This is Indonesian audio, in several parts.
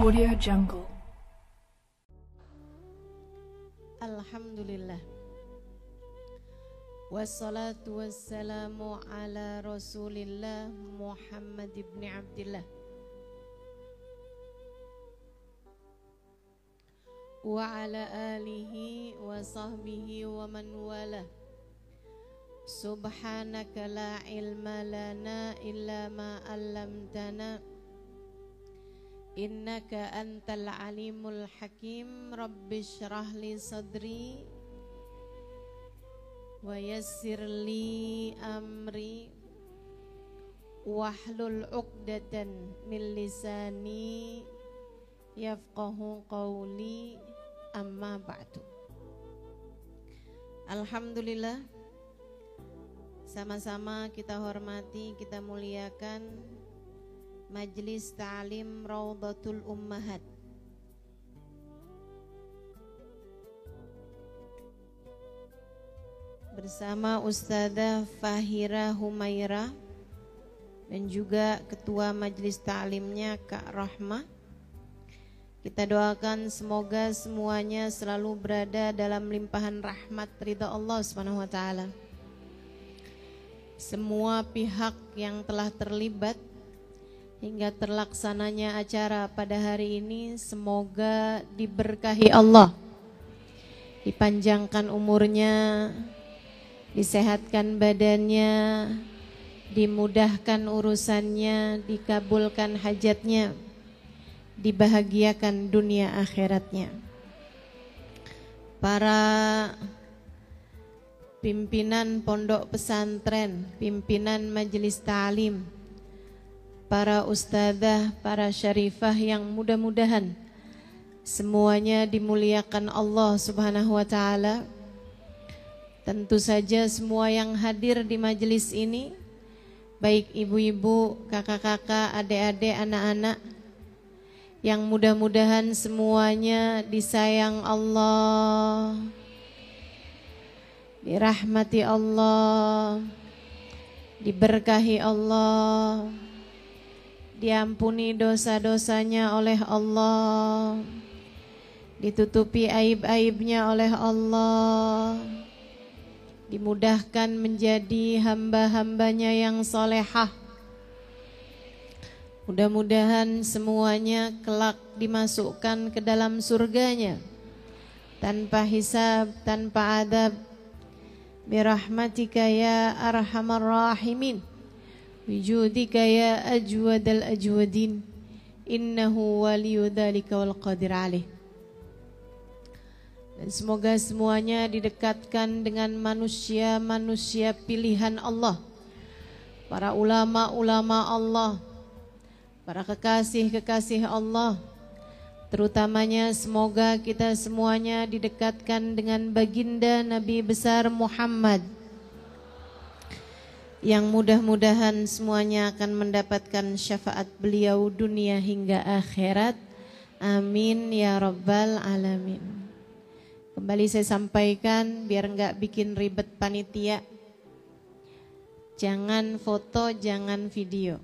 Audio Jungle. Alhamdulillah. Wassalatu wassalamu ala Rasulillah Muhammad ibn Abdillah wa ala alihi wa sahbihi wa man wala. Subhanaka la ilma lana illa ma 'allamtana innaka antal alimul hakim. Rabbi shrah li sadri wa yassir li amri wahlul 'uqdatan min lisani yafqahu qawli, amma ba'du. Alhamdulillah, sama-sama kita hormati, kita muliakan Majelis Ta'lim Raudhatul Ummahat. Bersama Ustadzah Fahira Humaira dan juga Ketua Majelis Ta'limnya Kak Rahmah. Kita doakan semoga semuanya selalu berada dalam limpahan rahmat ridha Allah SWT. Semua pihak yang telah terlibat hingga terlaksananya acara pada hari ini semoga diberkahi Allah, dipanjangkan umurnya, disehatkan badannya, dimudahkan urusannya, dikabulkan hajatnya, dibahagiakan dunia akhiratnya. Para pimpinan pondok pesantren, pimpinan majelis ta'lim, para ustadzah, para syarifah yang mudah-mudahan semuanya dimuliakan Allah Subhanahu wa ta'ala. Tentu saja semua yang hadir di majelis ini, baik ibu-ibu, kakak-kakak, adik-adik, anak-anak, yang mudah-mudahan semuanya disayang Allah, dirahmati Allah, diberkahi Allah, diampuni dosa-dosanya oleh Allah, ditutupi aib-aibnya oleh Allah, dimudahkan menjadi hamba-hambanya yang solehah. Mudah-mudahan semuanya kelak dimasukkan ke dalam surganya tanpa hisab, tanpa adab, birahmatika ya arhamar rahimin, bijudika ya ajwadal ajwadin, innahu waliyu dzalika wal qadir alaih. Dan semoga semuanya didekatkan dengan manusia-manusia pilihan Allah, para ulama-ulama Allah, para kekasih-kekasih Allah. Terutamanya semoga kita semuanya didekatkan dengan baginda Nabi besar Muhammad, yang mudah-mudahan semuanya akan mendapatkan syafaat beliau dunia hingga akhirat. Amin ya rabbal alamin. Kembali saya sampaikan biar enggak bikin ribet panitia, jangan foto, jangan video.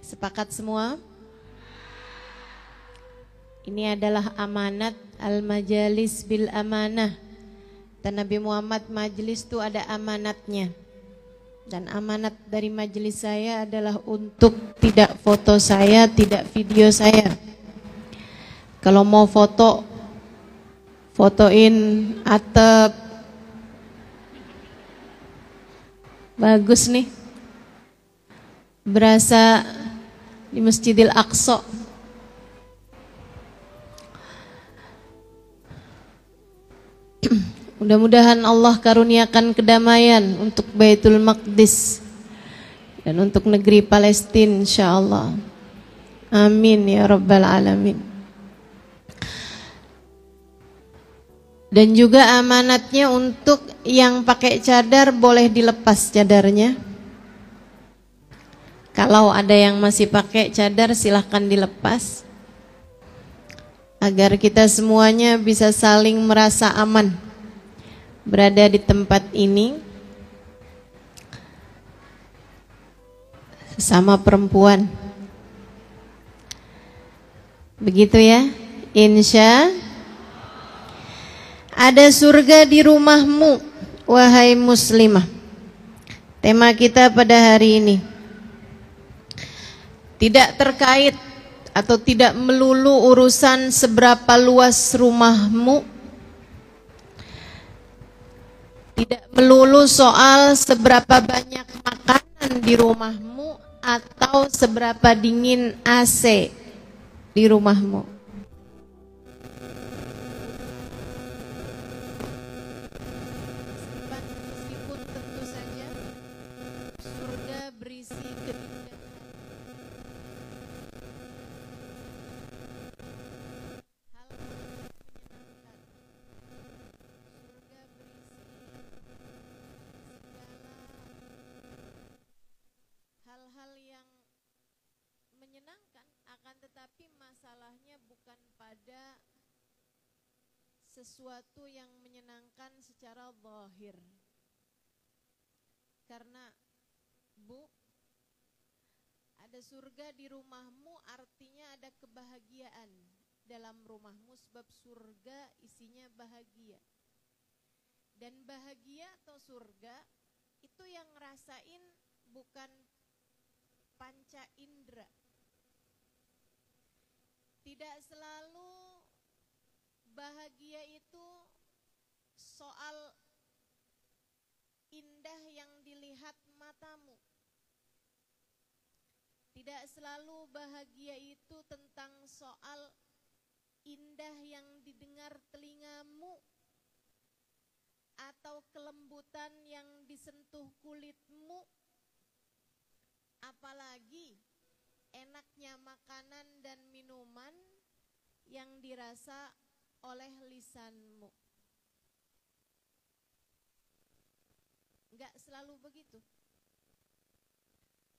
Sepakat semua? Ini adalah amanat, al-majalis bil amanah. Dan Nabi Muhammad, majelis itu ada amanatnya. Dan amanat dari majelis saya adalah untuk tidak foto saya, tidak video saya. Kalau mau foto, fotoin atap. Bagus nih, berasa di Masjidil Aqsa. Mudah-mudahan Allah karuniakan kedamaian untuk Baitul Maqdis dan untuk negeri Palestina, insyaallah. Amin ya rabbal alamin. Dan juga amanatnya untuk yang pakai cadar boleh dilepas cadarnya. Kalau ada yang masih pakai cadar silahkan dilepas, agar kita semuanya bisa saling merasa aman berada di tempat ini. Sesama perempuan, Begitu ya. Insya ada surga di rumahmu, wahai muslimah. Tema kita pada hari ini tidak terkait atau tidak melulu urusan seberapa luas rumahmu, tidak melulu soal seberapa banyak makanan di rumahmu atau seberapa dingin AC di rumahmu. Meskipun tentu saja surga berisi keindahan, hal menyenangkan. Surga berisi segala hal-hal yang menyenangkan, akan tetapi masalahnya bukan pada sesuatu yang menyenangkan secara zahir. Karena Bu, ada surga di rumahmu artinya ada kebahagiaan dalam rumahmu, sebab surga isinya bahagia. Dan bahagia atau surga itu yang ngerasain bukan panca indera. Tidak selalu bahagia itu soal indah yang dilihat matamu. Tidak selalu bahagia itu tentang soal indah yang didengar telingamu atau kelembutan yang disentuh kulitmu, apalagi enaknya makanan dan minuman yang dirasa oleh lisanmu. Enggak selalu begitu.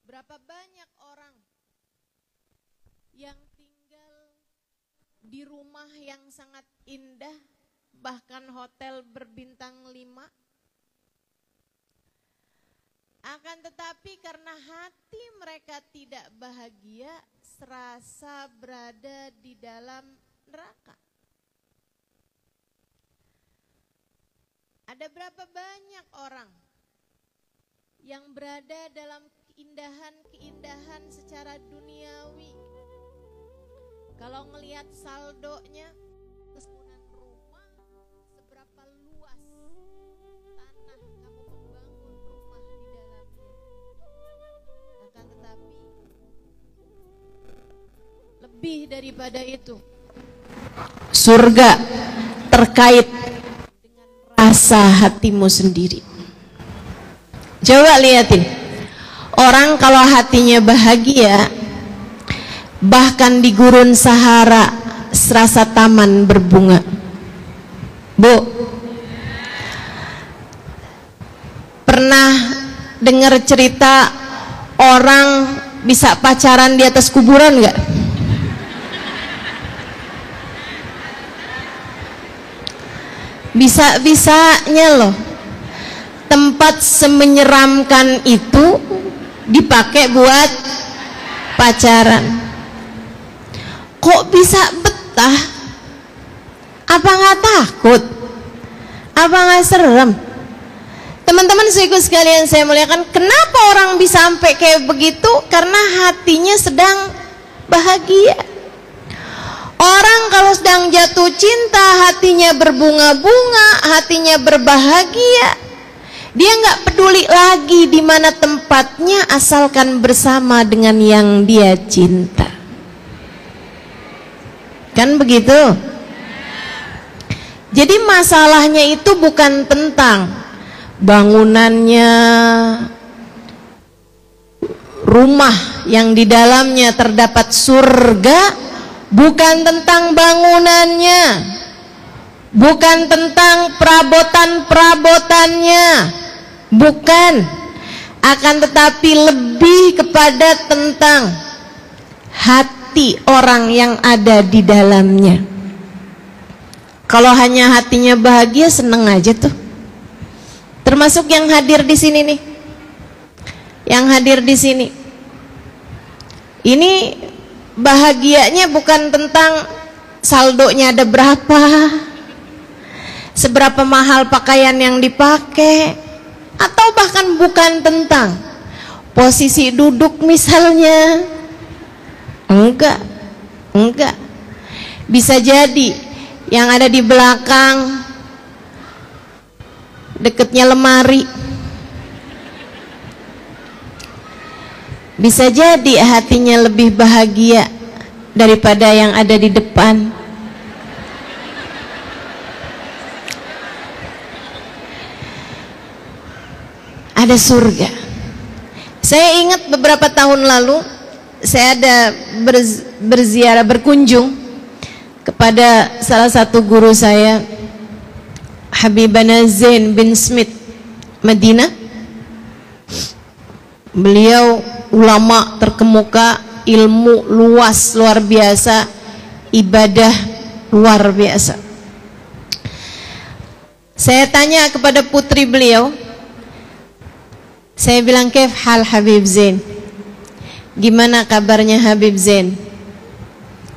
Berapa banyak orang yang tinggal di rumah yang sangat indah, bahkan hotel berbintang 5, akan tetapi karena hati mereka tidak bahagia, serasa berada di dalam neraka. Ada berapa banyak orang yang berada dalam keindahan-keindahan secara duniawi, kalau ngelihat saldonya, kesunan rumah, seberapa luas tanah kamu membangun rumah di dalamnya, akan tetapi lebih daripada itu, surga terkait dengan rasa hatimu sendiri. Coba lihatin, orang kalau hatinya bahagia, bahkan di gurun Sahara serasa taman berbunga. Bu, pernah dengar cerita orang bisa pacaran di atas kuburan nggak? Bisa-bisanya loh tempat semenyeramkan itu dipakai buat pacaran. Kok bisa betah? Apa nggak takut? Apa nggak serem? Teman-teman seiku sekalian saya muliakan, kenapa orang bisa sampai kayak begitu? Karena hatinya sedang bahagia. Orang kalau sedang jatuh cinta, hatinya berbunga-bunga, hatinya berbahagia. Dia nggak peduli lagi di mana tempatnya, asalkan bersama dengan yang dia cinta. Kan begitu? Jadi masalahnya itu bukan tentang bangunannya, rumah yang di dalamnya terdapat surga, bukan tentang bangunannya, bukan tentang perabotan-perabotannya, bukan, akan tetapi lebih kepada tentang hati orang yang ada di dalamnya. Kalau hanya hatinya bahagia, seneng aja tuh. Termasuk yang hadir di sini nih, yang hadir di sini. Ini bahagianya bukan tentang saldonya ada berapa, seberapa mahal pakaian yang dipakai, atau bahkan bukan tentang posisi duduk misalnya. Enggak. Bisa jadi yang ada di belakang deketnya lemari. Bisa jadi hatinya lebih bahagia daripada yang ada di depan. Ada surga. Saya ingat beberapa tahun lalu saya ada berziarah, berkunjung kepada salah satu guru saya, Habibana Zain bin Smith, Madinah. Beliau ulama terkemuka, ilmu luas luar biasa, ibadah luar biasa. Saya tanya kepada putri beliau, saya bilang, "Kaif hal Habib Zain?" Gimana kabarnya Habib Zain?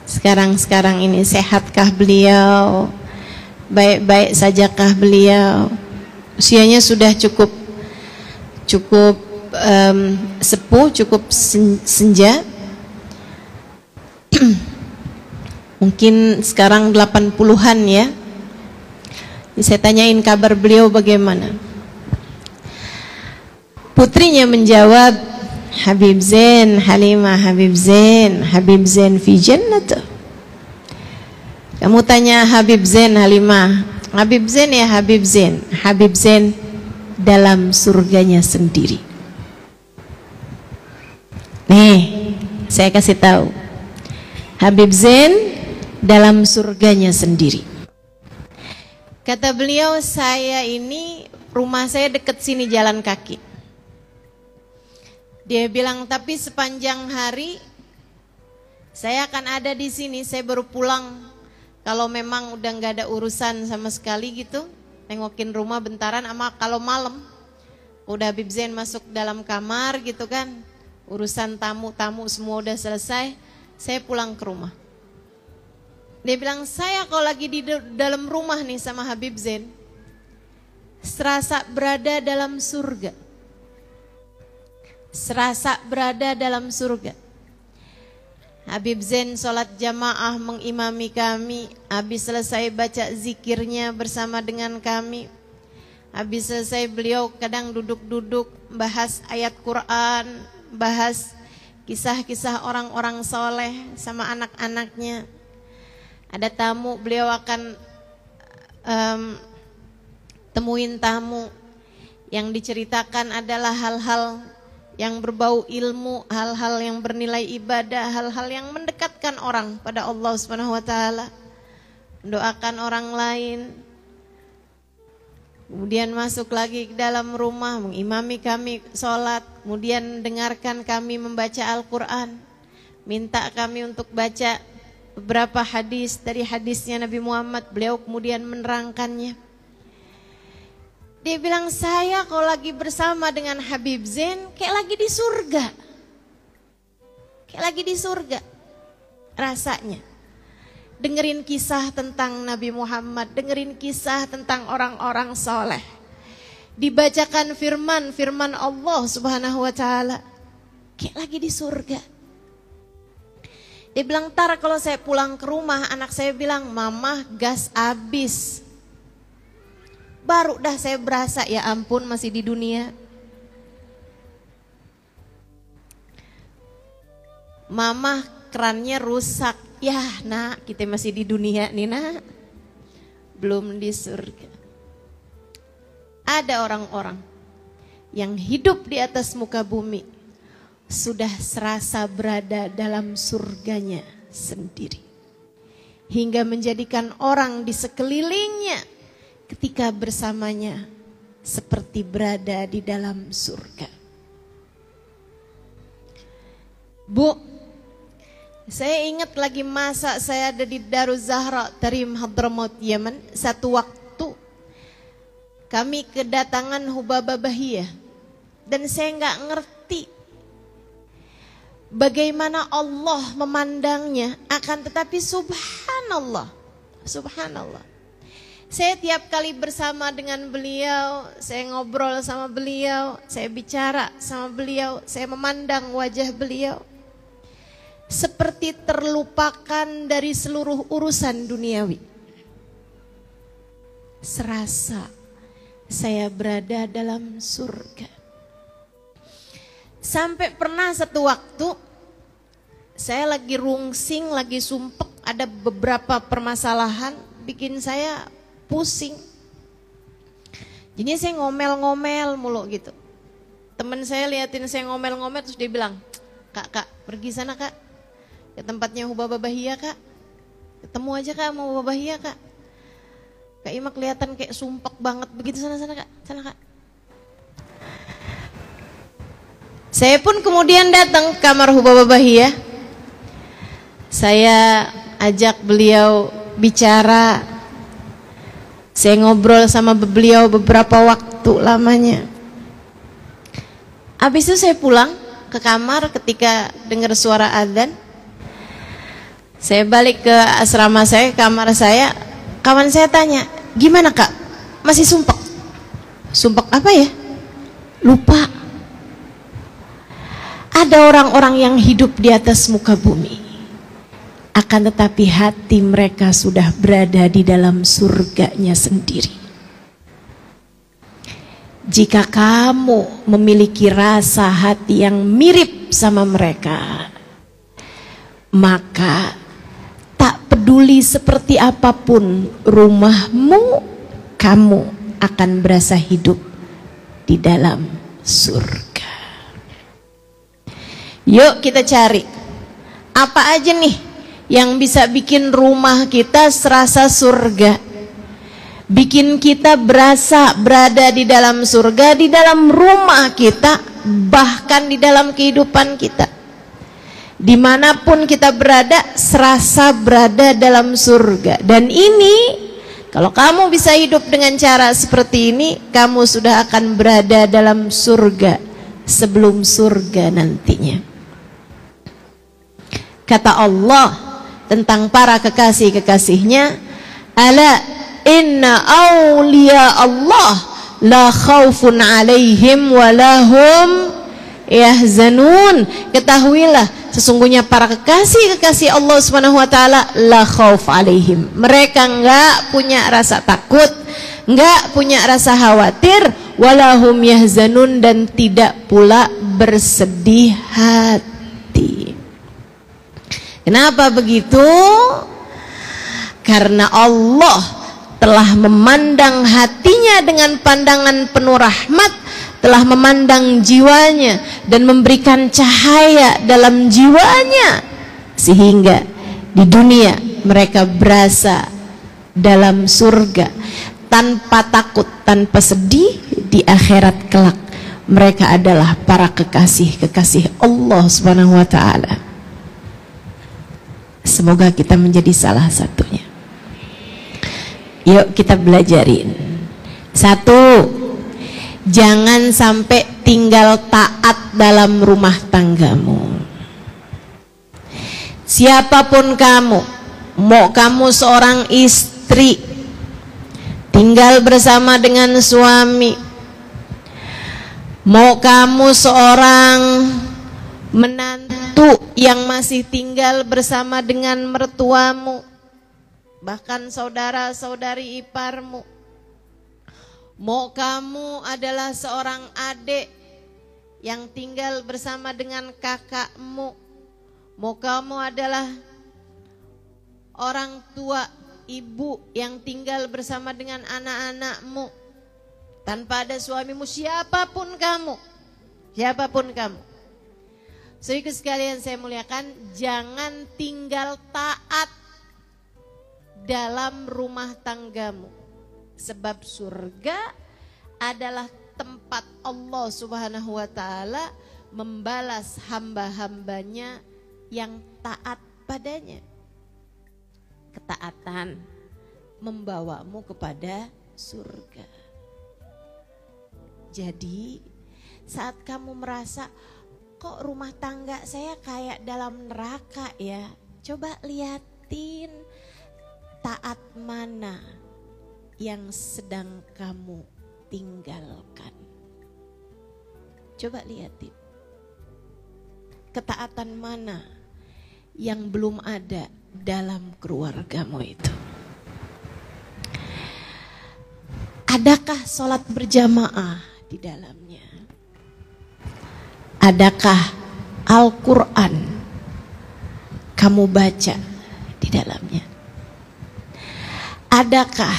Sekarang ini sehatkah beliau? Baik-baik sajakah beliau? Usianya sudah cukup sepuh, cukup senja. Mungkin sekarang 80-an ya. Saya tanyain kabar beliau bagaimana. Putrinya menjawab, "Habib Zain, Halimah, Habib Zain fi jannah." Kamu tanya Habib Zain, Halimah, Habib Zain ya Habib Zain dalam surganya sendiri. Nih, saya kasih tahu, Habib Zain dalam surganya sendiri. Kata beliau, saya ini rumah saya dekat sini jalan kaki. Dia bilang, tapi sepanjang hari saya akan ada di sini. Saya baru pulang kalau memang udah nggak ada urusan sama sekali gitu, nengokin rumah bentaran. Ama kalau malam udah Habib Zain masuk dalam kamar gitu kan, urusan tamu-tamu semua udah selesai, saya pulang ke rumah. Dia bilang, saya kalau lagi di dalam rumah nih sama Habib Zain, serasa berada dalam surga. Serasa berada dalam surga. Habib Zain sholat jamaah mengimami kami. Habis selesai baca zikirnya bersama dengan kami. Habis selesai beliau kadang duduk-duduk bahas ayat Quran, bahas kisah-kisah orang-orang soleh sama anak-anaknya. Ada tamu, beliau akan temuin tamu. Yang diceritakan adalah hal-hal yang berbau ilmu, hal-hal yang bernilai ibadah, hal-hal yang mendekatkan orang pada Allah Subhanahu wa taala. Mendoakan orang lain. Kemudian masuk lagi ke dalam rumah, mengimami kami sholat, kemudian dengarkan kami membaca Al-Quran, minta kami untuk baca beberapa hadis dari hadisnya Nabi Muhammad, beliau kemudian menerangkannya. Dia bilang, saya kalau lagi bersama dengan Habib Zain kayak lagi di surga. Kayak lagi di surga rasanya. Dengerin kisah tentang Nabi Muhammad, dengerin kisah tentang orang-orang soleh. Dibacakan firman Allah Subhanahu wa taala. Kayak lagi di surga. Dia bilang, "Tar kalau saya pulang ke rumah, anak saya bilang, Mama gas habis." Baru dah saya berasa, ya ampun masih di dunia. Mama kerannya rusak. Ya nak, kita masih di dunia nih nak. Belum di surga. Ada orang-orang yang hidup di atas muka bumi sudah serasa berada dalam surganya sendiri. Hingga menjadikan orang di sekelilingnya ketika bersamanya seperti berada di dalam surga. Bu, saya ingat lagi masa saya ada di Daruz Zahra Tarim Hadramaut Yaman. Satu waktu kami kedatangan Hubabah Bahiyah dan saya nggak ngerti bagaimana Allah memandangnya, akan tetapi subhanallah, subhanallah. Saya tiap kali bersama dengan beliau, saya ngobrol sama beliau, saya bicara sama beliau, saya memandang wajah beliau, seperti terlupakan dari seluruh urusan duniawi. Serasa saya berada dalam surga. Sampai pernah satu waktu saya lagi rungsing, lagi sumpek, ada beberapa permasalahan bikin saya pusing. Jadi saya ngomel-ngomel mulu gitu. Teman saya liatin saya ngomel-ngomel terus dia bilang, "Kak, pergi sana Kak, ke tempatnya Hubaba Bahia Kak. Ketemu aja Kak sama Hubaba Bahia Kak. Kak Ima kelihatan kayak sumpek banget begitu, sana Kak, sana Kak." Saya pun kemudian datang ke kamar Hubaba Bahia. Saya ajak beliau bicara. Saya ngobrol sama beliau beberapa waktu lamanya. Habis itu saya pulang ke kamar ketika dengar suara adzan. Saya balik ke asrama saya, kamar saya. Kawan saya tanya, "Gimana Kak? Masih sumpek?" "Sumpek apa ya?" "Lupa." Ada orang-orang yang hidup di atas muka bumi, akan tetapi hati mereka sudah berada di dalam surganya sendiri. Jika kamu memiliki rasa hati yang mirip sama mereka, maka tak peduli seperti apapun rumahmu, kamu akan berasa hidup di dalam surga. Yuk kita cari apa aja nih yang bisa bikin rumah kita serasa surga, bikin kita berasa berada di dalam surga, di dalam rumah kita, bahkan di dalam kehidupan kita. Dimanapun kita berada, serasa berada dalam surga. Dan ini, kalau kamu bisa hidup dengan cara seperti ini, kamu sudah akan berada dalam surga sebelum surga nantinya. Kata Allah tentang para kekasih-kekasihnya, "Ala inna awliya Allah la khaufun alaihim wa lahum yahzanun." Ketahuilah, sesungguhnya para kekasih-kekasih Allah Subhanahu wa taala la khauf alaihim. Mereka enggak punya rasa takut, enggak punya rasa khawatir, walahum yahzanun, dan tidak pula bersedih hati. Kenapa begitu? Karena Allah telah memandang hatinya dengan pandangan penuh rahmat, telah memandang jiwanya dan memberikan cahaya dalam jiwanya, sehingga di dunia mereka berasa dalam surga tanpa takut, tanpa sedih. Di akhirat kelak mereka adalah para kekasih-kekasih Allah Subhanahu wa taala. Semoga kita menjadi salah satunya. Yuk kita belajarin. 1, jangan sampai tinggal taat dalam rumah tanggamu. Siapapun kamu, mau kamu seorang istri tinggal bersama dengan suami, mau kamu seorang menantu yang masih tinggal bersama dengan mertuamu, bahkan saudara-saudari iparmu, mau kamu adalah seorang adik yang tinggal bersama dengan kakakmu, mau kamu adalah orang tua, ibu yang tinggal bersama dengan anak-anakmu tanpa ada suamimu, siapapun kamu, saudaraku sekalian saya muliakan, jangan tinggal taat dalam rumah tanggamu. Sebab surga adalah tempat Allah Subhanahu wa taala membalas hamba-hambanya yang taat padanya. Ketaatan membawamu kepada surga. Jadi saat kamu merasa, kok rumah tangga saya kayak dalam neraka ya? Coba liatin taat mana yang sedang kamu tinggalkan. Coba liatin. Ketaatan mana yang belum ada dalam keluargamu itu? Adakah sholat berjamaah di dalamnya? Adakah Al-Quran kamu baca di dalamnya? Adakah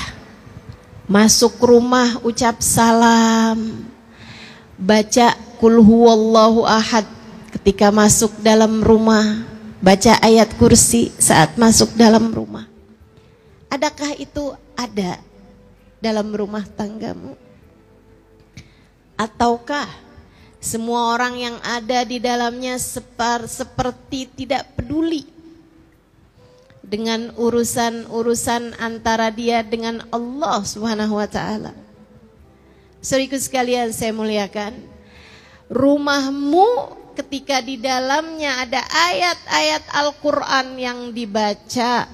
masuk rumah ucap salam, baca Qul huwallahu ahad ketika masuk dalam rumah, baca ayat kursi saat masuk dalam rumah? Adakah itu ada dalam rumah tanggamu? Ataukah semua orang yang ada di dalamnya seperti tidak peduli dengan urusan-urusan antara dia dengan Allah Subhanahu wa taala? Saudaraku sekalian saya muliakan, rumahmu ketika di dalamnya ada ayat-ayat Al-Quran yang dibaca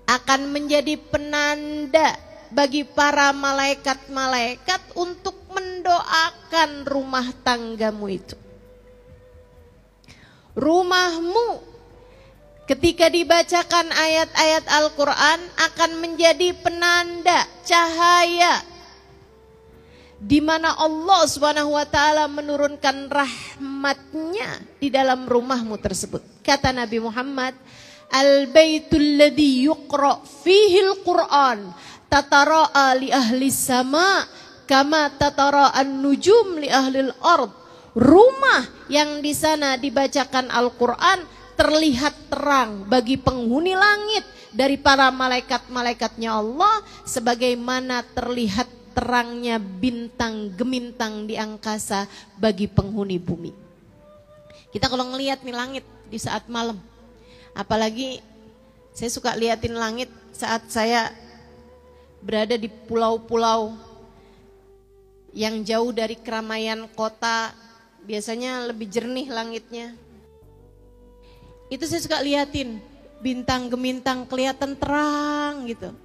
akan menjadi penanda bagi para malaikat-malaikat untuk mendoakan rumah tanggamu itu. Rumahmu ketika dibacakan ayat-ayat Al-Quran akan menjadi penanda cahaya di mana Allah Subhanahu wa taala menurunkan rahmatnya di dalam rumahmu tersebut. Kata Nabi Muhammad, al-baitul ladzi yuqra fihi al-Qur'an tatara'a li ahli sama kama tatara'an nujum li ahli al-ard. Rumah yang di sana dibacakan Al-Qur'an terlihat terang bagi penghuni langit dari para malaikat-malaikatnya Allah, sebagaimana terlihat terangnya bintang gemintang di angkasa bagi penghuni bumi. Kita kalau ngelihat nih langit di saat malam, apalagi saya suka liatin langit saat saya berada di pulau-pulau yang jauh dari keramaian kota, biasanya lebih jernih langitnya. Itu saya suka liatin bintang gemintang kelihatan terang gitu.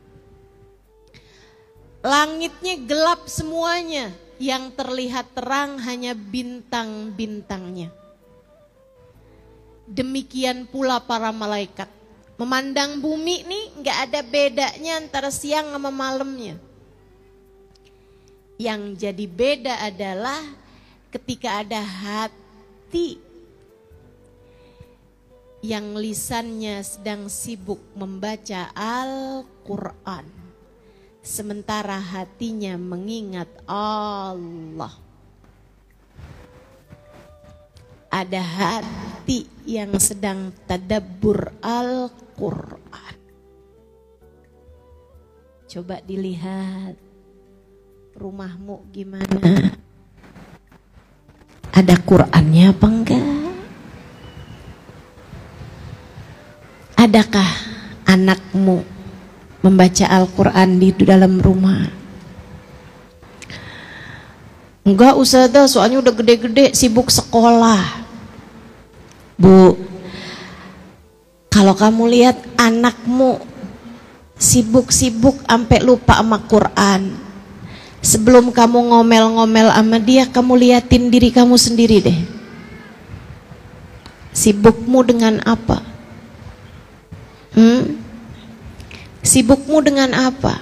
Langitnya gelap semuanya, yang terlihat terang hanya bintang-bintangnya. Demikian pula para malaikat. Memandang bumi nih gak ada bedanya antara siang sama malamnya. Yang jadi beda adalah ketika ada hati yang lisannya sedang sibuk membaca Al-Quran, sementara hatinya mengingat Allah. Ada hati yang sedang tadabbur Al-Quran. Coba dilihat rumahmu gimana? Ada Qurannya apa enggak? Adakah anakmu membaca Al-Quran di dalam rumah? Enggak Ustazah, soalnya udah gede-gede sibuk sekolah. Bu, kalau kamu lihat anakmu sibuk-sibuk sampai lupa sama Quran, sebelum kamu ngomel-ngomel sama dia, kamu liatin diri kamu sendiri deh. Sibukmu dengan apa? Sibukmu dengan apa?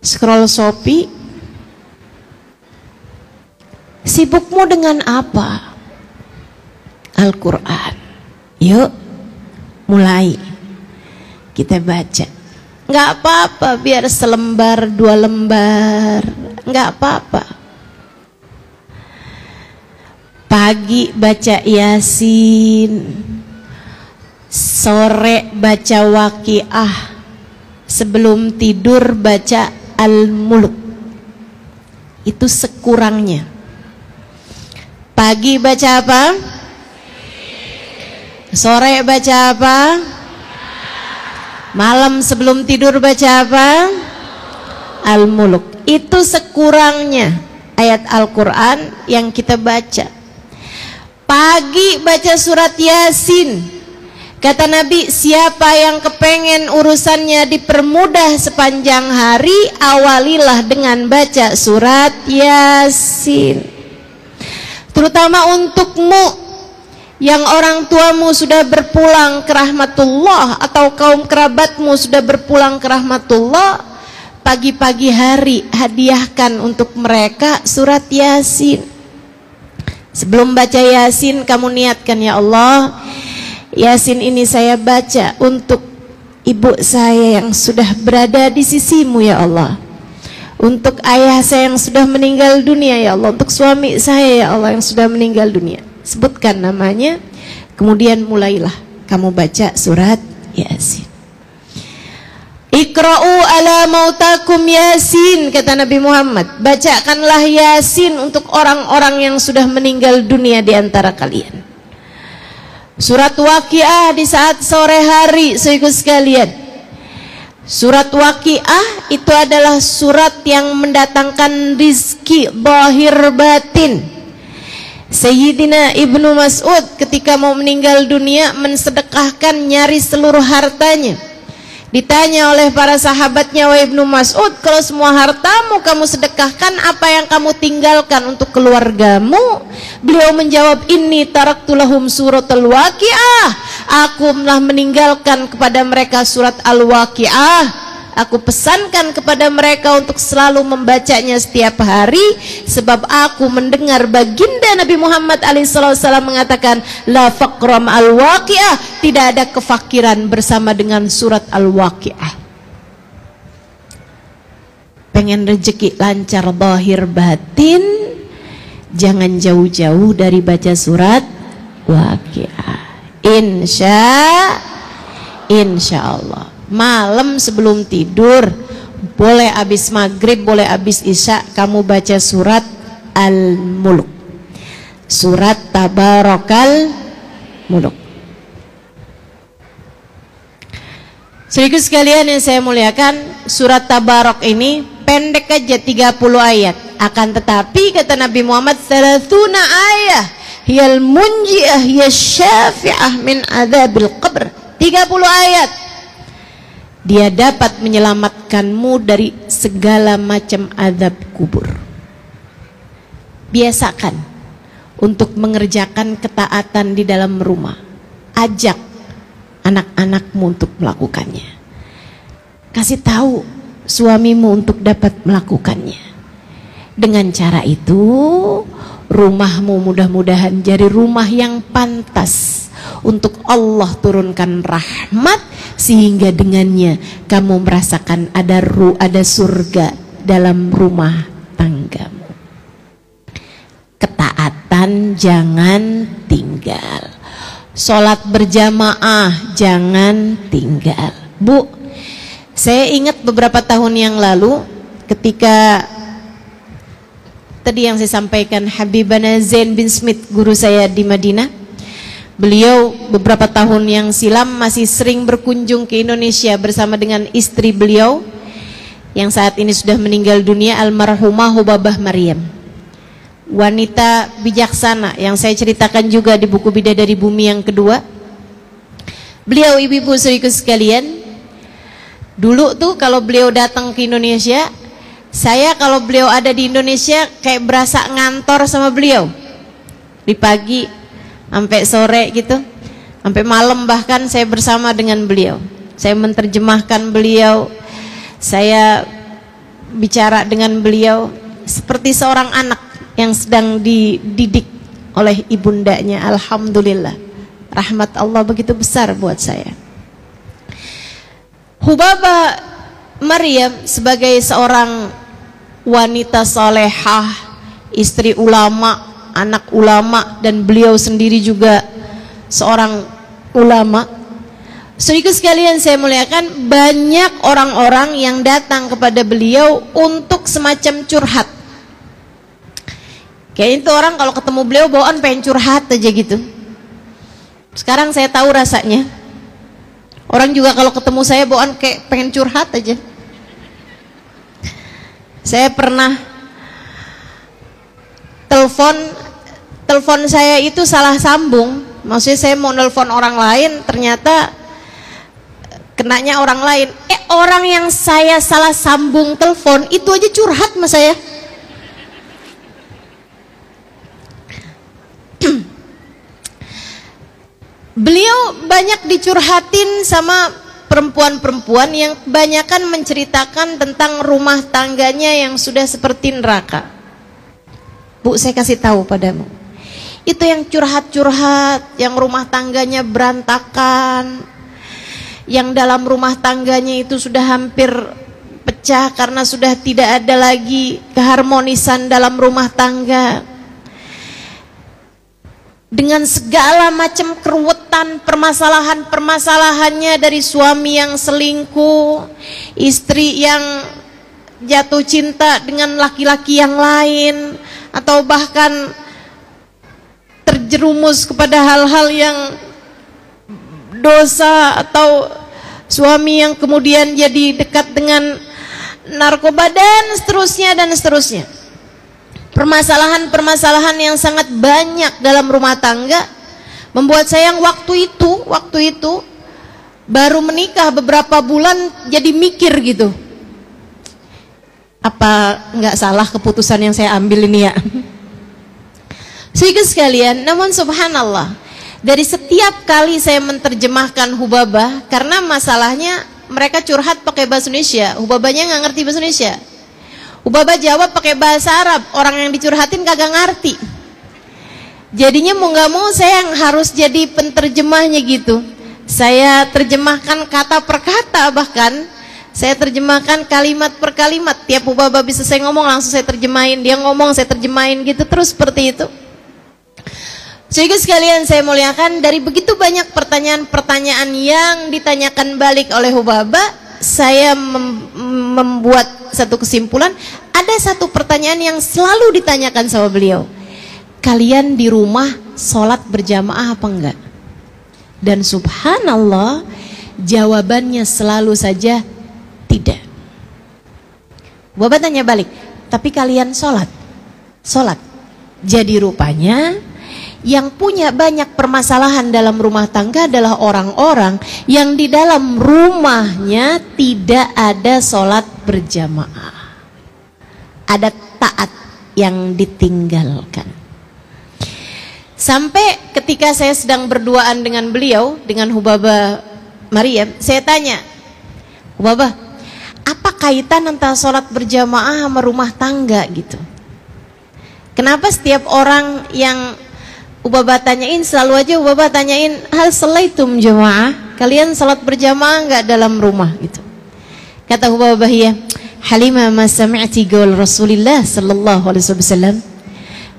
Scroll Shopee? Sibukmu dengan apa? Al-Quran. Yuk, mulai kita baca. Nggak apa-apa, biar selembar, 2 lembar, nggak apa-apa. Pagi baca Yasin, sore baca Waqiah, sebelum tidur baca Al-Mulk. Itu sekurangnya. Pagi baca apa? Sore baca apa? Malam sebelum tidur baca apa? Al-Mulk. Itu sekurangnya. ayat Al-Quran yang kita baca. Pagi baca surat Yasin. Kata Nabi, siapa yang kepengen urusannya dipermudah sepanjang hari, awalilah dengan baca surat Yasin. Terutama untukmu yang orang tuamu sudah berpulang ke rahmatullah atau kaum kerabatmu sudah berpulang ke rahmatullah, pagi-pagi hari hadiahkan untuk mereka surat Yasin. Sebelum baca Yasin, kamu niatkan, ya Allah, Yasin ini saya baca untuk ibu saya yang sudah berada di sisimu, ya Allah. Untuk ayah saya yang sudah meninggal dunia, ya Allah. Untuk suami saya, ya Allah, yang sudah meninggal dunia. Sebutkan namanya, kemudian mulailah kamu baca surat Yasin. Iqra'u ala mautakum Yasin, kata Nabi Muhammad. Bacakanlah Yasin untuk orang-orang yang sudah meninggal dunia di antara kalian. Surat Waqiah di saat sore hari, saudaraku sekalian. Surat Waqiah itu adalah surat yang mendatangkan rizki zahir batin. Sayyidina Ibnu Mas'ud ketika mau meninggal dunia mensedekahkan nyaris seluruh hartanya. Ditanya oleh para sahabatnya, wahai Ibnu Mas'ud, kalau semua hartamu kamu sedekahkan, apa yang kamu tinggalkan untuk keluargamu? Beliau menjawab, inni taraktu lahum suratul Waqiah. Aku telah meninggalkan kepada mereka surat Al-Waqiah. Aku pesankan kepada mereka untuk selalu membacanya setiap hari, sebab aku mendengar baginda Nabi Muhammad SAW mengatakan, la faqram al-waqi'ah, tidak ada kefakiran bersama dengan surat Al-Waqi'ah. Pengen rezeki lancar zahir batin, jangan jauh-jauh dari baca surat Waqi'ah. Insya Allah. Malam sebelum tidur, boleh habis maghrib, boleh habis isya, kamu baca surat Al-Mulk, surat Tabarakal Muluk. Saudaraku sekalian yang saya muliakan, surat Tabarak ini pendek aja 30 ayat. Akan tetapi kata Nabi Muhammad, 30 ayat hiyal munji'ah hiyal syafi'ah min adzabil qabr. 30 ayat dia dapat menyelamatkanmu dari segala macam azab kubur. Biasakan untuk mengerjakan ketaatan di dalam rumah. Ajak anak-anakmu untuk melakukannya. Kasih tahu suamimu untuk dapat melakukannya. Dengan cara itu, rumahmu mudah-mudahan jadi rumah yang pantas untuk Allah turunkan rahmat, sehingga dengannya kamu merasakan ada surga dalam rumah tanggamu. Ketaatan jangan tinggal. Sholat berjamaah jangan tinggal. Bu, saya ingat beberapa tahun yang lalu ketika tadi yang saya sampaikan, Habibana Zain bin Smith, guru saya di Madinah. Beliau beberapa tahun yang silam masih sering berkunjung ke Indonesia bersama dengan istri beliau yang saat ini sudah meninggal dunia, almarhumah Hubabah Maryam. Wanita bijaksana yang saya ceritakan juga di buku Bidadari Bumi yang kedua. Beliau, ibu-ibu saudaraku sekalian, dulu tuh kalau beliau datang ke Indonesia, saya kalau beliau ada di Indonesia kayak berasa ngantor sama beliau. Di pagi sampai sore gitu, sampai malam bahkan saya bersama dengan beliau. Saya menerjemahkan beliau, saya bicara dengan beliau seperti seorang anak yang sedang dididik oleh ibundanya. Alhamdulillah, rahmat Allah begitu besar buat saya. Hubabah Maryam sebagai seorang wanita salehah, istri ulama, anak ulama, dan beliau sendiri juga seorang ulama. Saudaraku sekalian saya muliakan, banyak orang-orang yang datang kepada beliau untuk semacam curhat. Kayak itu orang kalau ketemu beliau bawaan pengen curhat aja gitu. Sekarang saya tahu rasanya. Orang juga kalau ketemu saya bawaan kayak pengen curhat aja. Saya pernah telepon saya itu salah sambung. Maksudnya saya mau nelpon orang lain, ternyata kenanya orang lain. Orang yang saya salah sambung telepon itu aja curhat sama saya. Beliau banyak dicurhatin sama perempuan-perempuan yang kebanyakan menceritakan tentang rumah tangganya yang sudah seperti neraka. Bu, saya kasih tahu padamu, itu yang curhat-curhat, yang rumah tangganya berantakan, yang dalam rumah tangganya itu sudah hampir pecah karena sudah tidak ada lagi keharmonisan dalam rumah tangga, dengan segala macam keruwetan, permasalahannya dari suami yang selingkuh, istri yang jatuh cinta dengan laki-laki yang lain, atau bahkan terjerumus kepada hal-hal yang dosa, atau suami yang kemudian jadi dekat dengan narkoba dan seterusnya. Permasalahan-permasalahan yang sangat banyak dalam rumah tangga membuat saya yang waktu itu baru menikah beberapa bulan jadi mikir gitu, apa nggak salah keputusan yang saya ambil ini ya. Sehingga sekalian, namun subhanallah, dari setiap kali saya menerjemahkan Hubabah, karena masalahnya mereka curhat pakai bahasa Indonesia, Hubabahnya nggak ngerti bahasa Indonesia. Hubabah jawab pakai bahasa Arab, orang yang dicurhatin kagak ngerti. Jadinya mau nggak mau saya yang harus jadi penterjemahnya gitu. Saya terjemahkan kata per kata, bahkan saya terjemahkan kalimat per kalimat. Tiap Hubabah bisa saya ngomong langsung saya terjemahin, dia ngomong saya terjemahin gitu terus seperti itu. Sehingga sekalian saya muliakan, dari begitu banyak pertanyaan-pertanyaan yang ditanyakan balik oleh Hubabah, saya membuat satu kesimpulan. Ada satu pertanyaan yang selalu ditanyakan sama beliau, kalian di rumah sholat berjamaah apa enggak? Dan subhanallah, jawabannya selalu saja tidak. Bapak tanya balik, tapi kalian sholat? Jadi rupanya yang punya banyak permasalahan dalam rumah tangga adalah orang-orang yang di dalam rumahnya tidak ada sholat berjamaah, ada taat yang ditinggalkan. Sampai ketika saya sedang berduaan dengan beliau, dengan Hubabah Maryam, saya tanya, Hubabah, apa kaitan antara sholat berjamaah sama rumah tangga gitu? Kenapa setiap orang yang Hubabah tanyain, selalu aja Hubabah tanyain, hal salaitum jamaah, kalian salat berjamaah enggak dalam rumah gitu. Kata Hubabah, ya Halimah, ma sami'ti qaul Rasulillah sallallahu alaihi wasallam,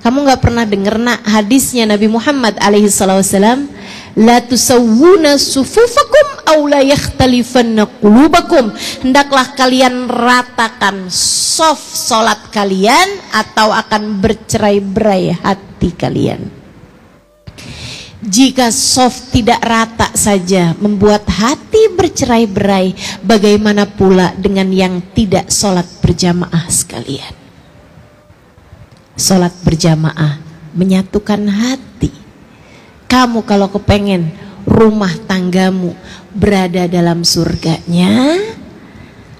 kamu enggak pernah dengar nak hadisnya Nabi Muhammad alaihi wasallam, la tusawwuna sufufakum aw la yakhtalifanna qulubakum, hendaklah kalian ratakan saf salat kalian atau akan bercerai-berai hati kalian. Jika soft tidak rata saja membuat hati bercerai-berai, bagaimana pula dengan yang tidak sholat berjamaah sekalian? Sholat berjamaah menyatukan hati. Kamu kalau kepengen rumah tanggamu berada dalam surganya,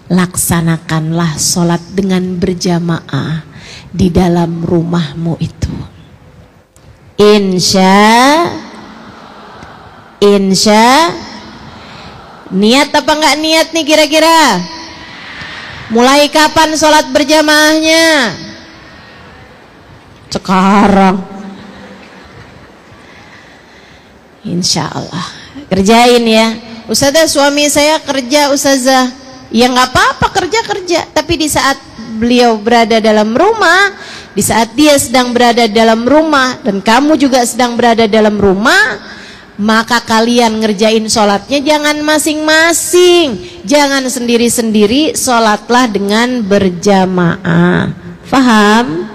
laksanakanlah sholat dengan berjamaah di dalam rumahmu itu. Insya niat apa enggak niat nih kira-kira? Mulai kapan sholat berjamaahnya? Sekarang. Insya Allah. Kerjain ya. Ustazah, suami saya kerja ustazah. Ya nggak apa-apa, kerja. Tapi di saat beliau berada dalam rumah, di saat dia sedang berada dalam rumah dan kamu juga sedang berada dalam rumah, maka kalian ngerjain sholatnya jangan masing-masing, jangan sendiri-sendiri, sholatlah dengan berjamaah. Faham?